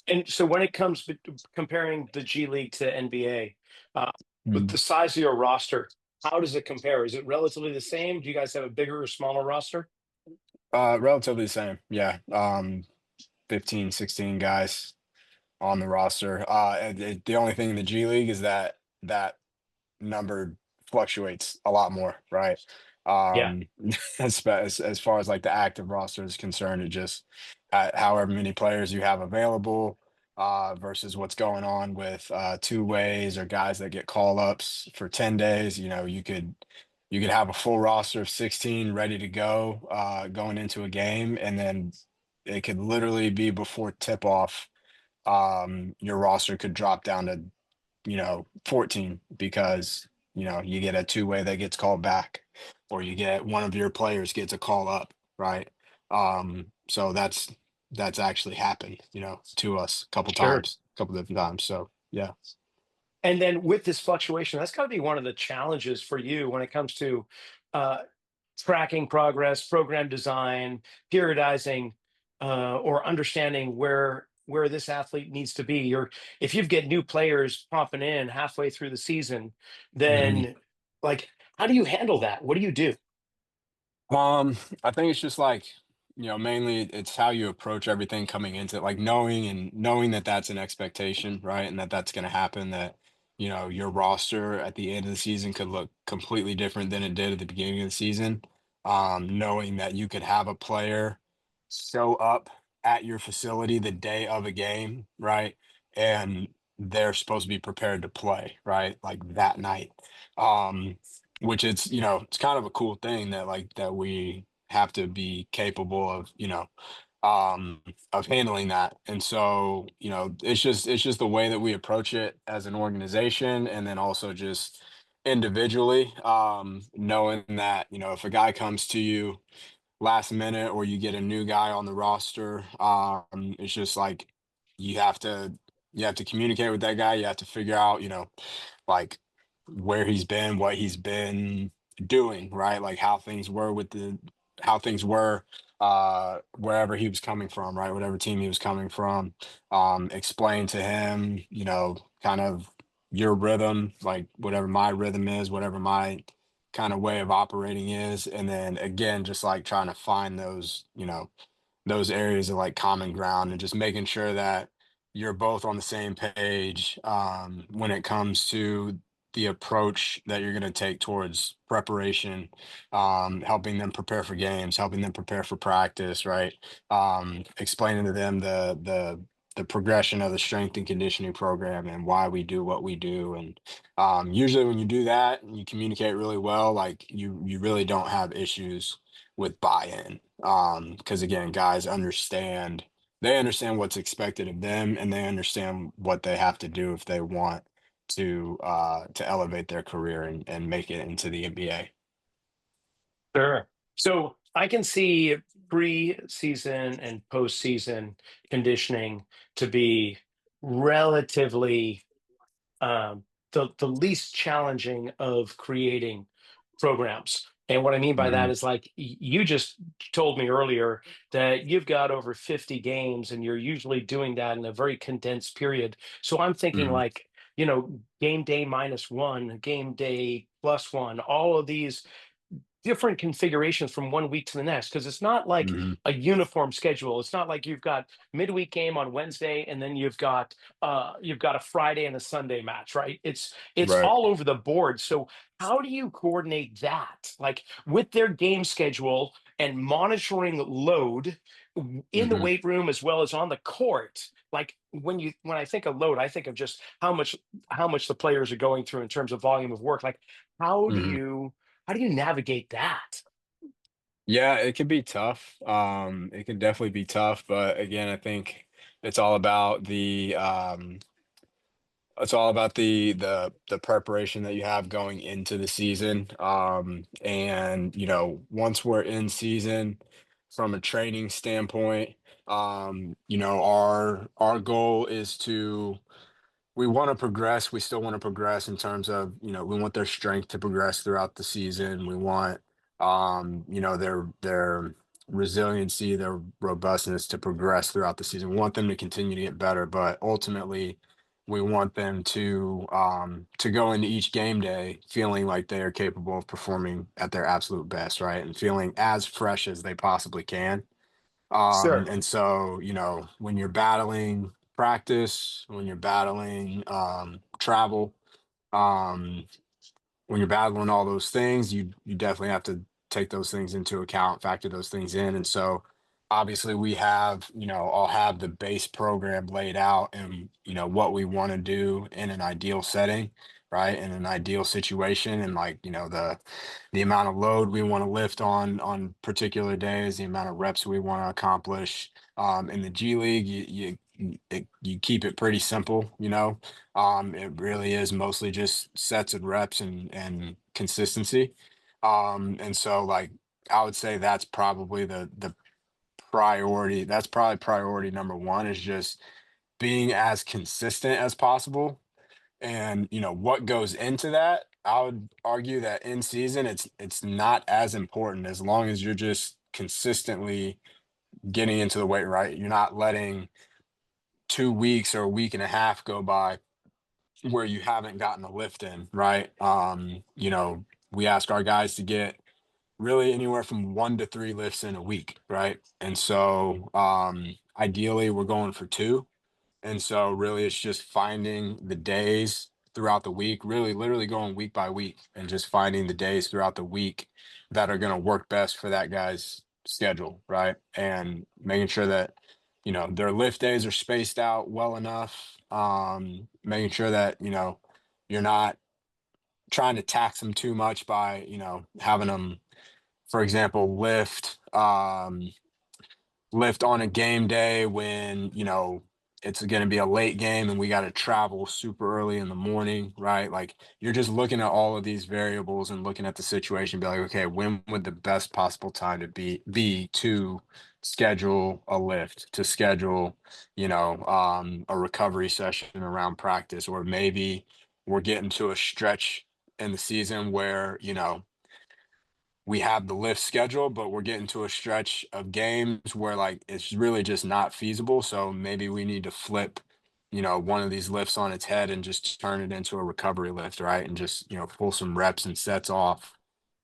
S1: And so when it comes to comparing the G League to NBA, uh, with the
S2: Mm.
S1: size of your roster, how does it compare? Is it relatively the same? Do you guys have a bigger or smaller roster?
S2: Relatively the same. Yeah. 15, 16 guys on the roster. The only thing in the G League is that number fluctuates a lot more, right?
S1: Yeah.
S2: Um, as far as like the active roster is concerned, it just however many players you have available, versus what's going on with two ways or guys that get call ups for 10 days. You could you could have a full roster of 16 ready to go going into a game, and then it could literally be before tip off. Your roster could drop down to 14 because you get a two-way that gets called back, or you get one of your players gets a call up, right? So that's actually happened, to us a couple
S1: Sure.
S2: times, a couple different times. So yeah.
S1: And then with this fluctuation, that's got to be one of the challenges for you when it comes to uh, tracking progress, program design, periodizing, or understanding where this athlete needs to be. Or if you get new players popping in halfway through the season,
S2: Mhm.
S1: then like how do you handle that? What do you do?
S2: Um, I think it's just like, mainly it's how you approach everything coming into it, like knowing that that's an expectation, right? And that that's going to happen, that, your roster at the end of the season could look completely different than it did at the beginning of the season. Knowing that you could have a player show up at your facility the day of a game, right? And they're supposed to be prepared to play, right? Like that night. Um, which it's kind of a cool thing that that we have to be capable of, of handling that. And so, it's just the way that we approach it as an organization, and then also just individually, knowing that, if a guy comes to you last minute, or you get a new guy on the roster, it's just like you have to you have to communicate with that guy. You have to figure out, like where he's been, what he's been doing, right? Like how things were wherever he was coming from, right? Whatever team he was coming from. Explain to him, kind of your rhythm, like whatever my rhythm is, whatever my kind of way of operating is. And then again, just like trying to find those areas of like common ground, and just making sure that you're both on the same page when it comes to the approach that you're going to take towards preparation, helping them prepare for games, helping them prepare for practice, right? Explaining to them the progression of the strength and conditioning program and why we do what we do. And usually when you do that and you communicate really well, like you really don't have issues with buy-in, because again, guys understand what's expected of them, and they understand what they have to do if they want to elevate their career and make it into the NBA.
S1: Sure. So I can see pre-season and postseason conditioning to be relatively the least challenging of creating programs. And what I mean by that
S2: Hmm.
S1: is like you just told me earlier that you've got over 50 games and you're usually doing that in a very condensed period. So I'm thinking
S2: Hmm.
S1: like, game day minus one, game day plus one, all of these different configurations from one week to the next because it's not like
S2: Hmm.
S1: a uniform schedule. It's not like you've got midweek game on Wednesday and then you've got a Friday and a Sunday match, right? It's
S2: Right.
S1: all over the board. So how do you coordinate that? Like with their game schedule and monitoring load in the
S2: Hmm.
S1: weight room as well as on the court. Like when I think of load, I think of just how much the players are going through in terms of volume of work. Like how do
S2: Hmm.
S1: you how do you navigate that?
S2: Yeah, it can be tough. It can definitely be tough, but again, I think it's all about the preparation that you have going into the season. And once we're in season, from a training standpoint, our goal is to we want to progress. We still want to progress in terms of, we want their strength to progress throughout the season. We want, their resiliency, their robustness to progress throughout the season. We want them to continue to get better, but ultimately, we want them to go into each game day feeling like they are capable of performing at their absolute best, right? And feeling as fresh as they possibly can.
S1: Sure.
S2: And so, when you're battling practice, when you're battling travel, um, when you're battling all those things, you definitely have to take those things into account, factor those things in. And so obviously I'll have the base program laid out and what we want to do in an ideal setting. right? In an ideal situation, and like, the amount of load we want to lift on particular days, the amount of reps we want to accomplish. In the G League, you keep it pretty simple, it really is mostly just sets and reps and consistency. And so like I would say that's probably the priority. That's probably priority number one, is just being as consistent as possible. And what goes into that, I would argue that in season it's not as important, as long as you're just consistently getting into the weight, right? You're not letting 2 weeks or a week and a half go by where you haven't gotten a lift in, right? We ask our guys to get really anywhere from 1 to 3 lifts in a week, right? And so ideally we're going for two. And so really it's just finding the days throughout the week, really literally going week by week and just finding the days throughout the week that are going to work best for that guy's schedule, right? And making sure that, their lift days are spaced out well enough. Making sure that, you're not trying to tax them too much by, having them, for example, lift on a game day when it's going to be a late game and we got to travel super early in the morning, right? Like, you're just looking at all of these variables and looking at the situation, be like, okay, when would the best possible time to be to schedule a lift, to schedule a recovery session around practice, or maybe we're getting to a stretch in the season where we have the lift schedule, but we're getting to a stretch of games where like it's really just not feasible. So maybe we need to flip, one of these lifts on its head and just turn it into a recovery lift, right? And just, pull some reps and sets off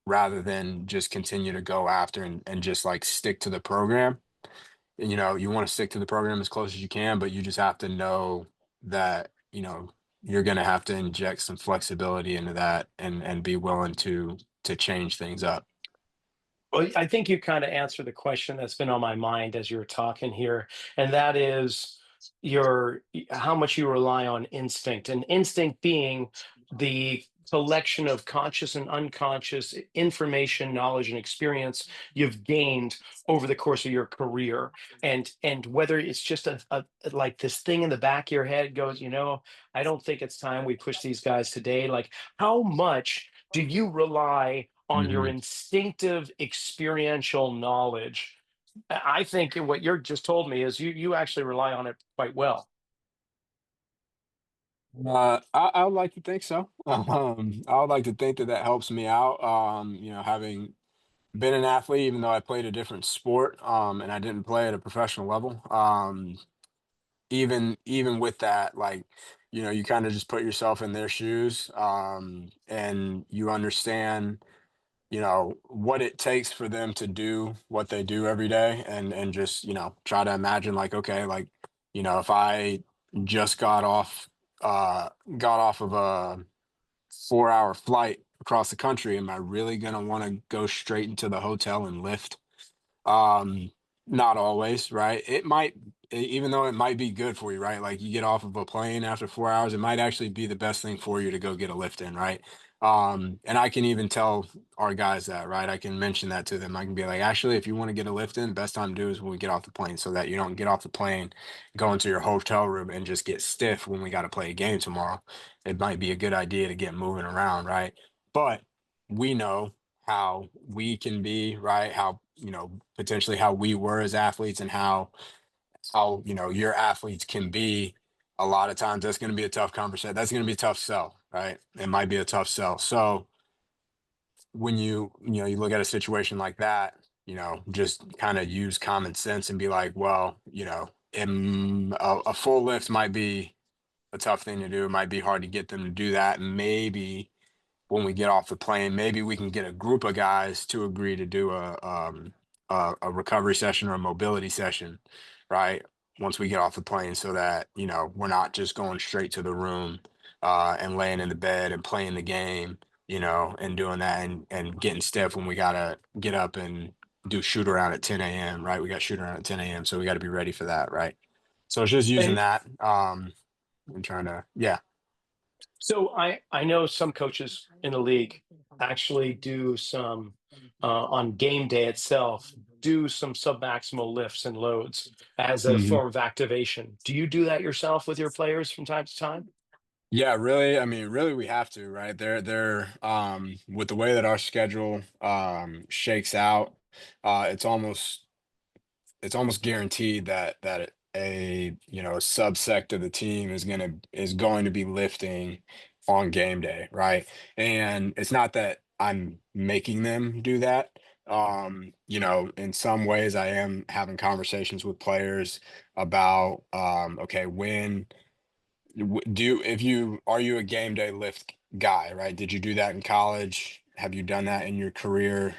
S2: rather than just continue to go after and just like stick to the program. And, you want to stick to the program as close as you can, but you just have to know that, you're going to have to inject some flexibility into that and be willing to change things up.
S1: Well, I think you kind of answered the question that's been on my mind as you were talking here, and that is how much you rely on instinct, and instinct being the collection of conscious and unconscious information, knowledge, and experience you've gained over the course of your career, and whether it's just a like this thing in the back of your head goes, I don't think it's time we push these guys today. Like, how much do you rely on your
S2: Mhm.
S1: instinctive experiential knowledge? I think what you're just told me is you actually rely on it quite well.
S2: I would like to think so. I would like to think that that helps me out. Having been an athlete, even though I played a different sport, and I didn't play at a professional level. Even with that, like, you kind of just put yourself in their shoes, and you understand, what it takes for them to do what they do every day, and just, try to imagine like, okay, like, if I just got off of a 4-hour flight across the country, am I really going to want to go straight into the hotel and lift? um, Not always, right? It might, even though it might be good for you, right? Like, you get off of a plane after 4 hours, it might actually be the best thing for you to go get a lift in, right? And I can even tell our guys that, right? I can mention that to them. I can be like, actually, if you want to get a lift in, best time to do is when we get off the plane, so that you don't get off the plane, go into your hotel room, and just get stiff when we got to play a game tomorrow. It might be a good idea to get moving around, right? But we know how we can be, right? How, potentially how we were as athletes, and how your athletes can be. A lot of times that's going to be a tough conversation. That's going to be a tough sell, right? It might be a tough sell. So when you look at a situation like that, just kind of use common sense and be like, well, a full lift might be a tough thing to do. It might be hard to get them to do that. Maybe when we get off the plane, maybe we can get a group of guys to agree to do a recovery session or a mobility session, right? Once we get off the plane, so that we're not just going straight to the room, and laying in the bed and playing the game, and doing that, and getting stiff when we gotta get up and do shoot around at 10 a.m. Right? We got shoot around at 10 a.m. So we got to be ready for that, right? So it's just using
S1: And
S2: that, and trying to, yeah.
S1: So I know some coaches in the league actually do some on game day itself, do some submaximal lifts and loads as a
S2: Mhm.
S1: form of activation. Do you do that yourself with your players from time to time?
S2: Yeah, really. I mean, really, we have to, right? They're with the way that our schedule shakes out, it's almost guaranteed that a a subsect of the team is going to be lifting on game day, right? And it's not that I'm making them do that. In some ways, I am having conversations with players about okay, when do you, if you are you a game day lift guy, right? Did you do that in college? Have you done that in your career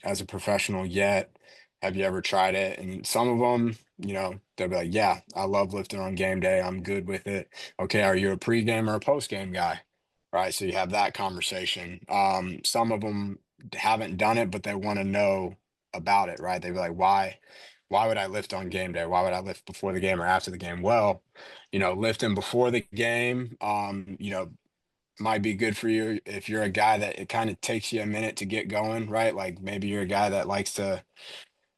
S2: as a professional yet? Have you ever tried it? And some of them, they'll be like, "Yeah, I love lifting on game day. I'm good with it." Okay, are you a pregame or a postgame guy? Right, so you have that conversation. Some of them haven't done it, but they want to know about it, right? They'd be like, "Why would I lift on game day? Why would I lift before the game or after the game?" Well, lifting before the game, might be good for you if you're a guy that it kind of takes you a minute to get going, right? Like maybe you're a guy that likes to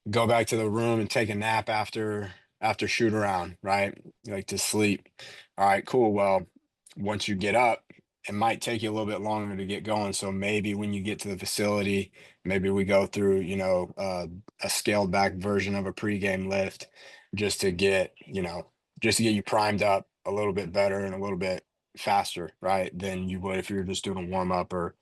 S2: go back to the room and take a nap after shoot around, right? You like to sleep. All right, cool. Well, once you get up, it might take you a little bit longer to get going. So maybe when you get to the facility, maybe we go through, a scaled back version of a pregame lift just to get, just to get you primed up a little bit better and a little bit faster, right? Than you would if you were just doing a warm up or,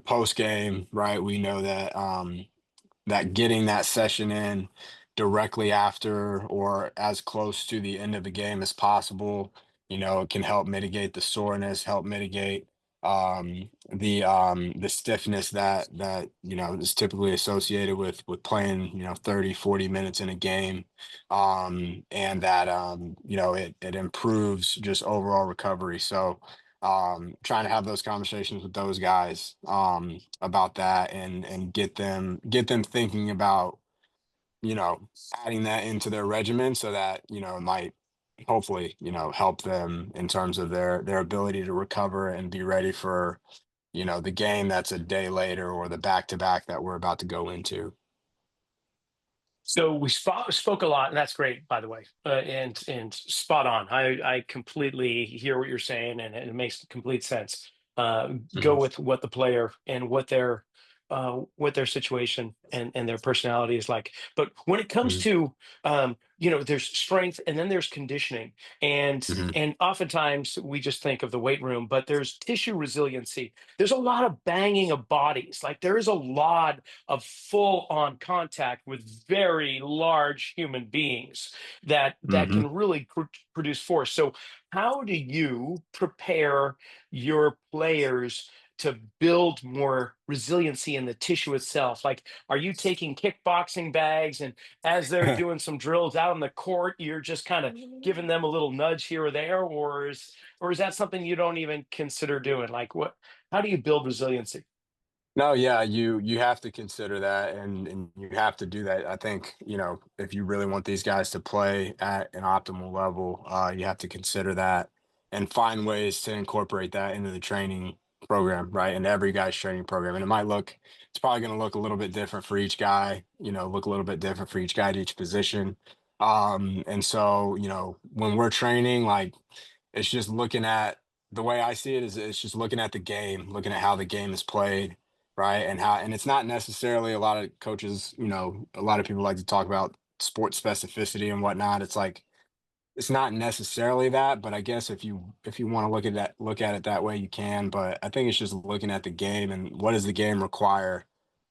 S2: post game, right? We know that getting that session in directly after or as close to the end of the game as possible, it can help mitigate the soreness, help mitigate the stiffness that is typically associated with playing 30, 40 minutes in a game, and that it improves just overall recovery. So trying to have those conversations with those guys about that and get them thinking about you know adding that into their regimen so that it might hopefully help them in terms of their ability to recover and be ready for the game that's a day later or the back to back that we're about to go into.
S1: So we spoke a lot, and that's great, by the way, and spot on. I completely hear what you're saying, and it makes complete sense. Go
S2: Mhm.
S1: with what the player and what their situation and their personality is like. But when it comes
S2: Mhm.
S1: to there's strength, and then there's conditioning, and
S2: Mhm.
S1: and oftentimes we just think of the weight room, but there's tissue resiliency. There's a lot of banging of bodies. Like there is a lot of full on contact with very large human beings that
S2: Mhm.
S1: can really produce force. So how do you prepare your players to build more resiliency in the tissue itself? Like, are you taking kickboxing bags, and as they're doing some drills out on the court, you're just kind of giving them a little nudge here or there, or is that something you don't even consider doing? Like, what? How do you build resiliency?
S2: No, yeah, you have to consider that and you have to do that. I think, if you really want these guys to play at an optimal level, you have to consider that and find ways to incorporate that into the training program, right? In every guy's training program. And it's probably going to look a little bit different for each guy, look a little bit different for each guy at each position. And so, when we're training, like it's just looking at the way I see it is it's just looking at the game, looking at how the game is played, right? And it's not necessarily a lot of coaches, a lot of people like to talk about sports specificity and whatnot. It's like it's not necessarily that, but I guess if you want to look at it that way, you can. But I think it's just looking at the game and what does the game require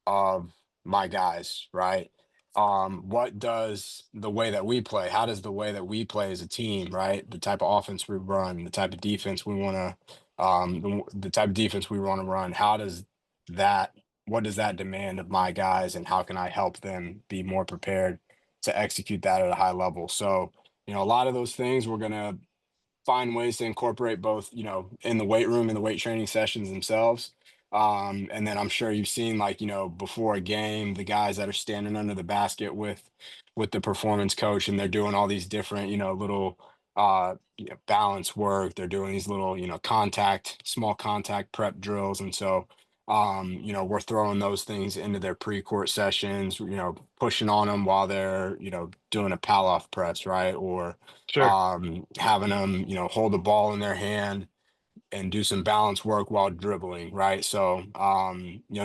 S2: of my guys, right? What does the way that we play? How does the way that we play as a team, right? The type of offense we run, the type of defense we want the type of defense we want to run. That? What does that demand of my guys, and how can I help them be more prepared to execute that at a high level? So a lot of those things we're going to find ways to incorporate both, in the weight room and the weight training sessions themselves. And then I'm sure you've seen like, before a game, the guys that are standing under the basket with the performance coach and they're doing all these different, little balance work. They're doing these little, small contact prep drills. And so, we're throwing those things into their pre-court sessions, pushing on them while they're, doing a pal-off press, right? Or
S1: Sure.
S2: having them, hold the ball in their hand and do some balance work while dribbling, right? So,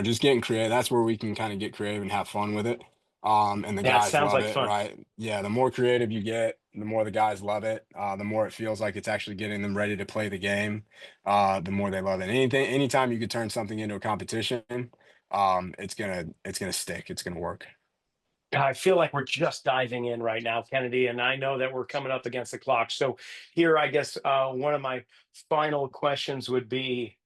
S2: just getting creative. That's where we can kind of get creative and have fun with it. And the
S1: That
S2: guys
S1: sounds
S2: love
S1: like
S2: it,
S1: fun.
S2: right? Yeah, the more creative you get, the more the guys love it. The more it feels like it's actually getting them ready to play the game. The more they love it. Anytime you could turn something into a competition, it's gonna stick. It's gonna work.
S1: I feel like we're just diving in right now, Kennedy, and I know that we're coming up against the clock. So, here, I guess, one of my final questions would be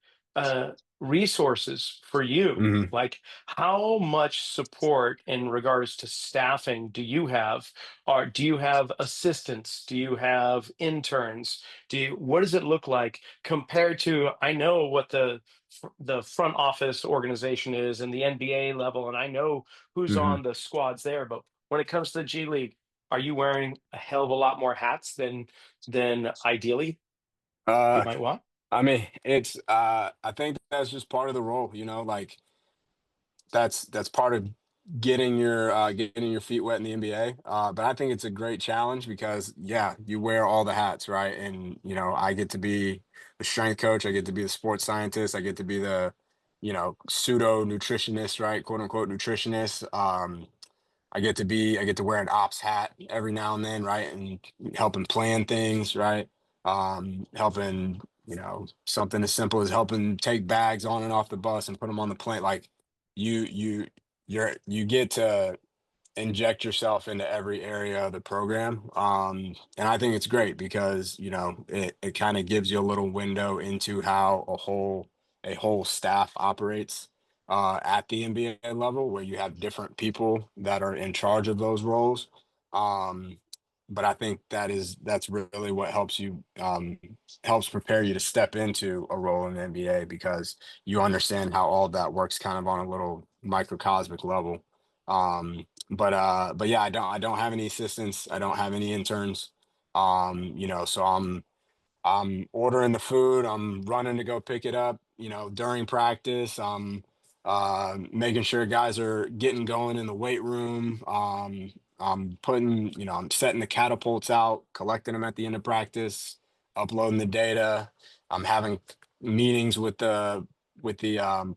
S1: resources for you.
S2: Hmm.
S1: Like, how much support in regards to staffing do you have? Or do you have assistants? Do you have interns? What does it look like compared to? I know what the front office organization is and the NBA level, and I know who's
S2: Hmm.
S1: on the squads there. But when it comes to the G League, are you wearing a hell of a lot more hats than ideally you
S2: Uh,
S1: might want?
S2: I mean, I think that's just part of the role, like that's part of getting your feet wet in the NBA. But I think it's a great challenge because yeah, you wear all the hats, right? And I get to be the strength coach, I get to be the sports scientist, I get to be the pseudo nutritionist, right? Quote unquote nutritionist. I get to wear an ops hat every now and then, right? And helping plan things, right? Helping, something as simple as helping take bags on and off the bus and put them on the plane. Like you, you, you get to inject yourself into every area of the program. And I think it's great because, it kind of gives you a little window into how a whole staff operates at the NBA level, where you have different people that are in charge of those roles. Um, but I think that's really what helps prepare you to step into a role in the NBA because you understand how all of that works kind of on a little microcosmic level. But yeah, I don't have any assistants. I don't have any interns. So I'm ordering the food. I'm running to go pick it up. During practice, I'm making sure guys are getting going in the weight room. I'm setting the catapults out, collecting them at the end of practice, uploading the data. I'm having meetings with the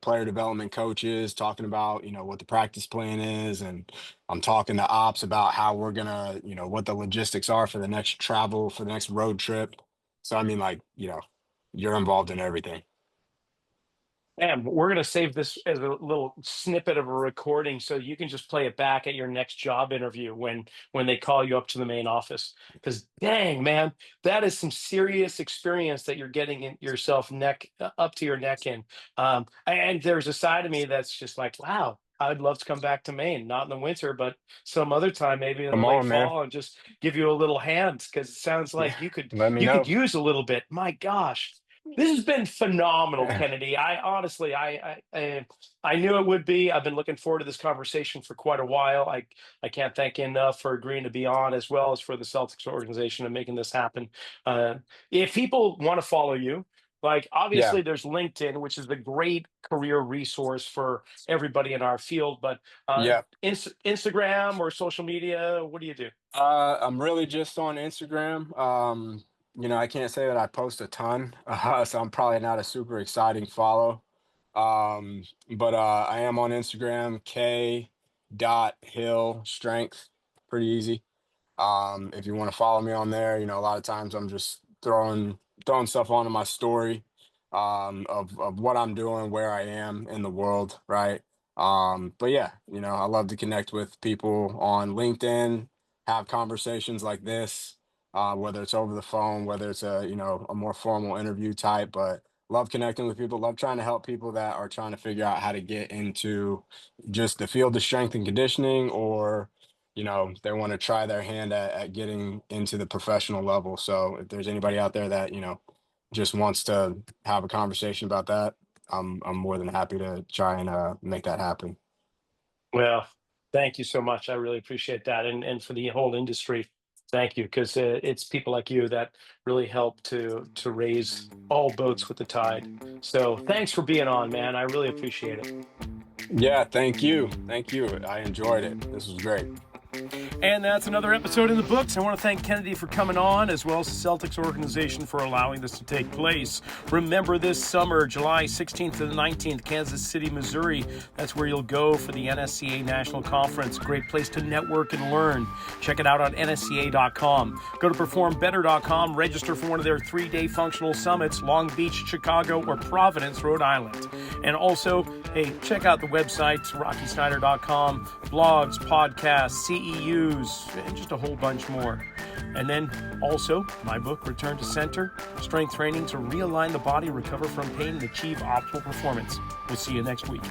S2: player development coaches, talking about what the practice plan is, and I'm talking to ops about how we're gonna what the logistics are for the next travel for the next road trip. So I mean, like, you're involved in everything.
S1: And we're going to save this as a little snippet of a recording so you can just play it back at your next job interview when they call you up to the main office. Because dang, man, that is some serious experience that you're getting in yourself neck up to your neck in. And there's a side of me that's just like, wow, I'd love to come back to Maine, not in the winter, but some other time, maybe in the
S2: Come
S1: late
S2: on, man.
S1: fall, and just give you a little hand because it sounds
S2: Yeah,
S1: like you could
S2: let me
S1: you could
S2: know.
S1: use a little bit. My gosh. This has been phenomenal, Kennedy. I honestly, I knew it would be. I've been looking forward to this conversation for quite a while. I can't thank you enough for agreeing to be on, as well as for the Celtics organization and making this happen. Uh, if people want to follow you, like
S2: Yeah,
S1: obviously there's LinkedIn, which is the great career resource for everybody in our field. But
S2: yeah.
S1: Instagram or social media, what do you do?
S2: I'm really just on Instagram. I can't say that I post a ton, so I'm probably not a super exciting follow. But I am on Instagram, K dot Hill Strength. Pretty easy. If you want to follow me on there, a lot of times I'm just throwing stuff onto my story of what I'm doing, where I am in the world, right? But yeah, I love to connect with people on LinkedIn, have conversations like this, whether it's over the phone, whether it's a more formal interview type, but love connecting with people, love trying to help people that are trying to figure out how to get into just the field of strength and conditioning, or they want to try their hand at getting into the professional level. So if there's anybody out there that just wants to have a conversation about that, I'm more than happy to try and make that happen.
S1: Well, thank you so much. I really appreciate that, and for the whole industry Thank you, because it's people like you that really help to raise all boats with the tide. So thanks for being on, man. I really appreciate it.
S2: Yeah, thank you. Thank you. I enjoyed it. This was great.
S1: And that's another episode in the books. I want to thank Kennedy for coming on, as well as the Celtics organization for allowing this to take place. Remember, this summer, July 16th to the 19th, Kansas City, Missouri. That's where you'll go for the NSCA National Conference. Great place to network and learn. Check it out on nsca.com. Go to performbetter.com. Register for one of their 3-day functional summits, Long Beach, Chicago, or Providence, Rhode Island. And also, hey, check out the website, rockysnyder.com, blogs, podcasts, CEUs, and just a whole bunch more. And then also my book, Return to Center, Strength Training to Realign the Body, Recover from Pain, and Achieve Optimal Performance. We'll see you next week.